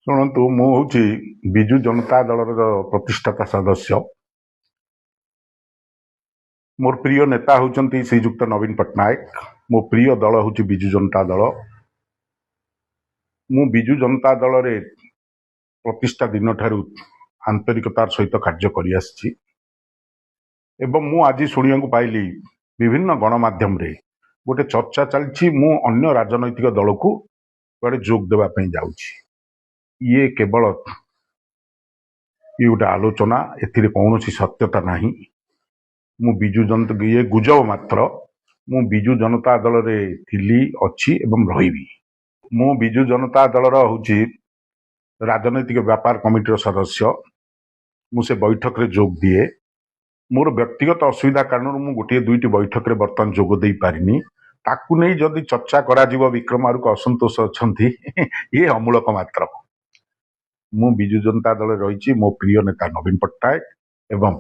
ଶୁଣନ୍ତୁ, ମୁଁ ହେଉଛି ବିଜୁ ଜନତା ଦଳର ପ୍ରତିଷ୍ଠାତା ସଦସ୍ୟ। ମୋର ପ୍ରିୟ ନେତା ହେଉଛନ୍ତି ଶ୍ରୀଯୁକ୍ତ ନବୀନ ପଟ୍ଟନାୟକ। ମୋ ପ୍ରିୟ ଦଳ ହେଉଛି ବିଜୁ ଜନତା ଦଳ। ମୁଁ ବିଜୁ ଜନତା ଦଳରେ ପ୍ରତିଷ୍ଠା ଦିନଠାରୁ ଆନ୍ତରିକତାର ସହିତ କାର୍ଯ୍ୟ କରିଆସିଛି ଏବଂ ମୁଁ ଆଜି ଶୁଣିବାକୁ ପାଇଲି ବିଭିନ୍ନ ଗଣମାଧ୍ୟମରେ ଗୋଟେ ଚର୍ଚ୍ଚା ଚାଲିଛି ମୁଁ ଅନ୍ୟ ରାଜନୈତିକ ଦଳକୁ କୁଆଡ଼େ ଯୋଗ ଦେବା ପାଇଁ ଯାଉଛି। ଇଏ କେବଳ ଗୋଟେ ଆଲୋଚନା, ଏଥିରେ କୌଣସି ସତ୍ୟତା ନାହିଁ। ମୁଁ ବିଜୁ ଜନତା ଇଏ ଗୁଜବ ମାତ୍ର। ମୁଁ ବିଜୁ ଜନତା ଦଳରେ ଥିଲି, ଅଛି ଏବଂ ରହିବି। ମୁଁ ବିଜୁ ଜନତା ଦଳର ହେଉଛି ରାଜନୈତିକ ବ୍ୟାପାର କମିଟିର ସଦସ୍ୟ। ମୁଁ ସେ ବୈଠକରେ ଯୋଗ ଦିଏ। ମୋର ବ୍ୟକ୍ତିଗତ ଅସୁବିଧା କାରଣରୁ ମୁଁ ଗୋଟିଏ ଦୁଇଟି ବୈଠକରେ ବର୍ତ୍ତମାନ ଯୋଗ ଦେଇପାରିନି। ତାକୁ ନେଇ ଯଦି ଚର୍ଚ୍ଚା କରାଯିବ ବିକ୍ରମ ଆଡ଼କୁ ଅସନ୍ତୋଷ ଅଛନ୍ତି, ଇଏ ଅମୂଳକ ମାତ୍ର। ମୁଁ ବିଜୁ ଜନତା ଦଳରେ ରହିଛି। ମୋ ପ୍ରିୟ ନେତା ନବୀନ ପଟ୍ଟନାୟକ ଏବଂ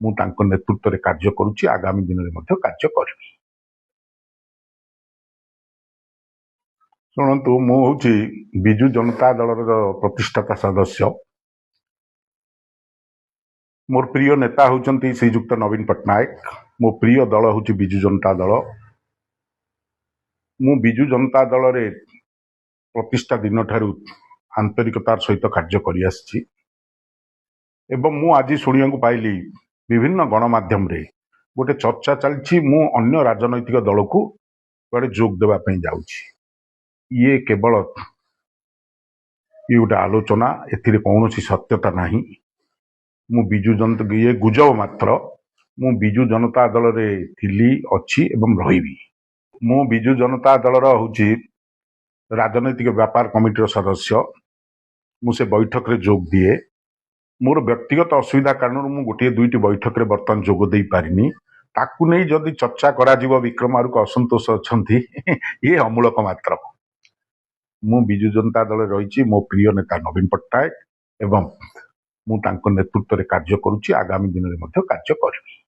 ମୁଁ ତାଙ୍କ ନେତୃତ୍ୱରେ କାର୍ଯ୍ୟ କରୁଛି, ଆଗାମୀ ଦିନରେ ମଧ୍ୟ କାର୍ଯ୍ୟ କରିବି। ଶୁଣନ୍ତୁ, ମୁଁ ହେଉଛି ବିଜୁ ଜନତା ଦଳର ପ୍ରତିଷ୍ଠାତା ସଦସ୍ୟ। ମୋର ପ୍ରିୟ ନେତା ହେଉଛନ୍ତି ଶ୍ରୀଯୁକ୍ତ ନବୀନ ପଟ୍ଟନାୟକ। ମୋ ପ୍ରିୟ ଦଳ ହେଉଛି ବିଜୁ ଜନତା ଦଳ। ମୁଁ ବିଜୁ ଜନତା ଦଳରେ ପ୍ରତିଷ୍ଠା ଦିନଠାରୁ ଆନ୍ତରିକତାର ସହିତ କାର୍ଯ୍ୟ କରିଆସିଛି ଏବଂ ମୁଁ ଆଜି ଶୁଣିବାକୁ ପାଇଲି ବିଭିନ୍ନ ଗଣମାଧ୍ୟମରେ ଗୋଟେ ଚର୍ଚ୍ଚା ଚାଲିଛି ମୁଁ ଅନ୍ୟ ରାଜନୈତିକ ଦଳକୁ କୁଆଡ଼େ ଯୋଗ ଦେବା ପାଇଁ ଯାଉଛି। ଇଏ କେବଳ ଗୋଟେ ଆଲୋଚନା, ଏଥିରେ କୌଣସି ସତ୍ୟତା ନାହିଁ। ମୁଁ ବିଜୁ ଜନତା ଇଏ ଗୁଜବ ମାତ୍ର। ମୁଁ ବିଜୁ ଜନତା ଦଳରେ ଥିଲି, ଅଛି ଏବଂ ରହିବି। ମୁଁ ବିଜୁ ଜନତା ଦଳର ହେଉଛି ରାଜନୈତିକ ବ୍ୟାପାର କମିଟିର ସଦସ୍ୟ। ମୁଁ ସେ ବୈଠକରେ ଯୋଗ ଦିଏ। ମୋର ବ୍ୟକ୍ତିଗତ ଅସୁବିଧା କାରଣରୁ ମୁଁ ଗୋଟିଏ ଦୁଇଟି ବୈଠକରେ ବର୍ତ୍ତମାନ ଯୋଗ ଦେଇପାରିନି। ତାକୁ ନେଇ ଯଦି ଚର୍ଚ୍ଚା କରାଯିବ ବିକ୍ରମ ଆଡ଼କୁ ଅସନ୍ତୋଷ ଅଛନ୍ତି, ଇଏ ଅମୂଳକ ମାତ୍ର। ମୁଁ ବିଜୁ ଜନତା ଦଳରେ ରହିଛି। ମୋ ପ୍ରିୟ ନେତା ନବୀନ ପଟ୍ଟନାୟକ ଏବଂ ମୁଁ ତାଙ୍କ ନେତୃତ୍ୱରେ କାର୍ଯ୍ୟ କରୁଛି, ଆଗାମୀ ଦିନରେ ମଧ୍ୟ କାର୍ଯ୍ୟ କରିବି।